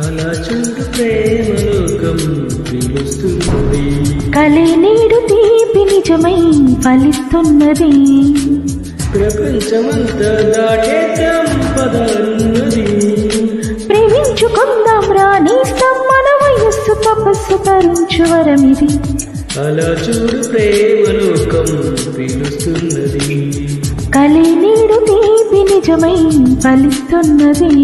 అలా చూడు ప్రేమలోకం పిలుస్తున్నది. కలే నేడు తీపి నిజమై ఫలిస్తున్నది. ప్రపంచమంతా దాటేద్దాం పదన్నది. ప్రేమించుకుందాం రాణిస్తాం మన వయస్సు తపస్సు తరించు వరమిది. అలా చూడు ప్రేమలోకం పిలుస్తున్నది. కలే నేడు తీపి నిజమై ఫలిస్తున్నది.